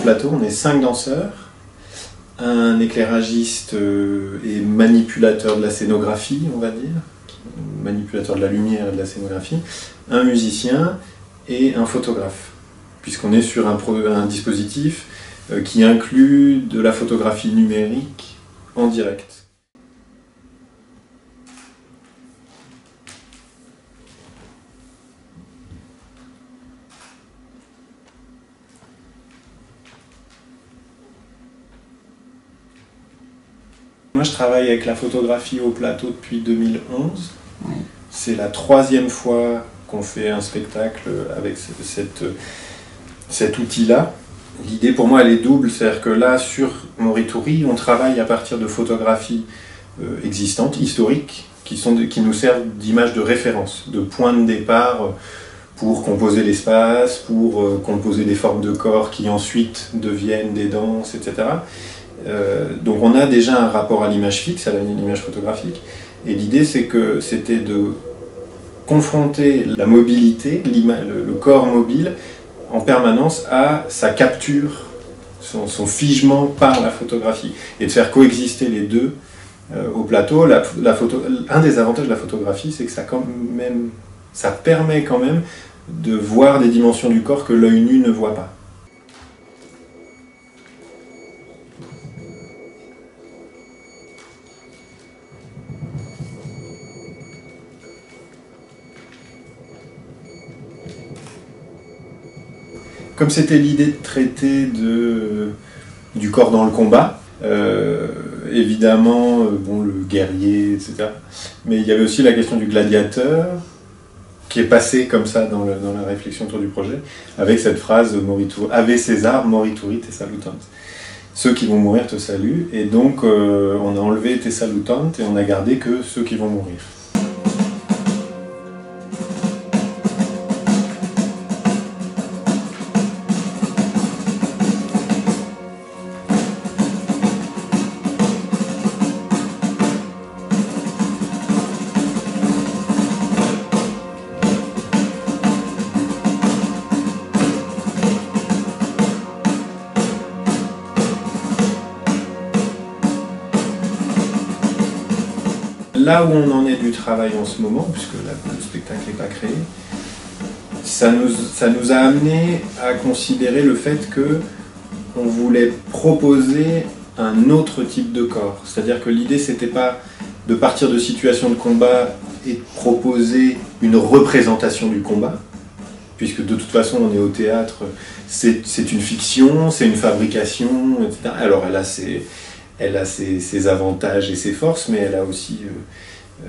plateau, on est 5 danseurs, un éclairagiste et manipulateur de la scénographie, on va dire, manipulateur de la lumière et de la scénographie, un musicien et un photographe, puisqu'on est sur un dispositif qui inclut de la photographie numérique en direct. Moi, je travaille avec la photographie au plateau depuis 2011. Oui. C'est la 3e fois qu'on fait un spectacle avec cet outil-là. L'idée pour moi, elle est double, c'est-à-dire que là, sur Morituri, on travaille à partir de photographies existantes, historiques, qui nous servent d'image de référence, de point de départ pour composer l'espace, pour composer des formes de corps qui ensuite deviennent des danses, etc. Donc on a déjà un rapport à l'image fixe, à l'image photographique, et l'idée c'était de confronter la mobilité, le corps mobile, en permanence à sa capture, son figement par la photographie, et de faire coexister les deux au plateau. Un des avantages de la photographie, c'est que ça permet quand même de voir des dimensions du corps que l'œil nu ne voit pas. Comme c'était l'idée de traiter du corps dans le combat, évidemment, le guerrier, etc. Mais il y avait aussi la question du gladiateur, qui est passée comme ça dans la réflexion autour du projet, avec cette phrase « Ave César, morituri te salutant ». Ceux qui vont mourir te saluent, et donc on a enlevé te salutant et on a gardé que ceux qui vont mourir. Là où on en est du travail en ce moment, puisque le spectacle n'est pas créé, ça nous a amené à considérer le fait qu'on voulait proposer un autre type de corps. C'est-à-dire que l'idée, c'était pas de partir de situations de combat et de proposer une représentation du combat, puisque de toute façon on est au théâtre, c'est une fiction, c'est une fabrication, etc. Alors elle a ses avantages et ses forces, mais elle a aussi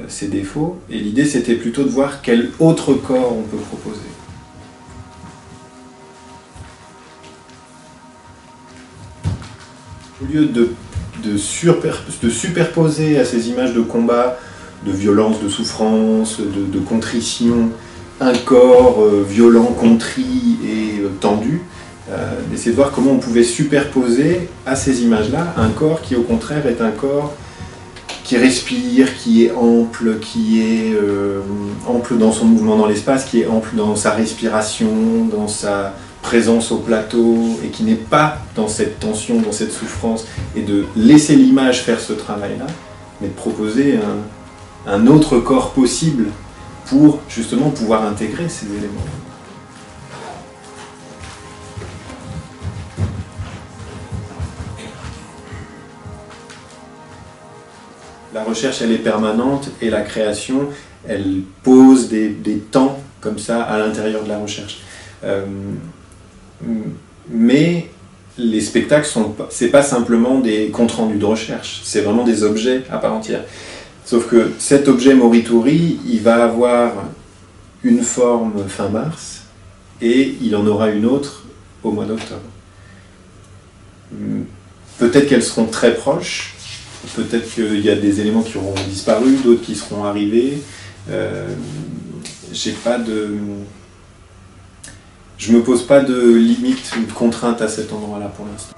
ses défauts. Et l'idée, c'était plutôt de voir quel autre corps on peut proposer. Au lieu de superposer à ces images de combat, de violence, de souffrance, de contrition, un corps violent, contrit et tendu, d'essayer de voir comment on pouvait superposer à ces images-là un corps qui au contraire est un corps qui respire, qui est ample dans son mouvement dans l'espace, qui est ample dans sa respiration, dans sa présence au plateau, et qui n'est pas dans cette tension, dans cette souffrance, et de laisser l'image faire ce travail-là, mais de proposer un autre corps possible pour justement pouvoir intégrer ces éléments. La recherche, elle est permanente, et la création, elle pose des temps comme ça à l'intérieur de la recherche. Mais les spectacles, c'est pas simplement des comptes rendus de recherche, c'est vraiment des objets à part entière. Sauf que cet objet Morituri, il va avoir une forme fin mars, et il en aura une autre au mois d'octobre. Peut-être qu'elles seront très proches, peut-être qu'il y a des éléments qui auront disparu, d'autres qui seront arrivés. Je me pose pas de limite ou de contrainte à cet endroit-là pour l'instant.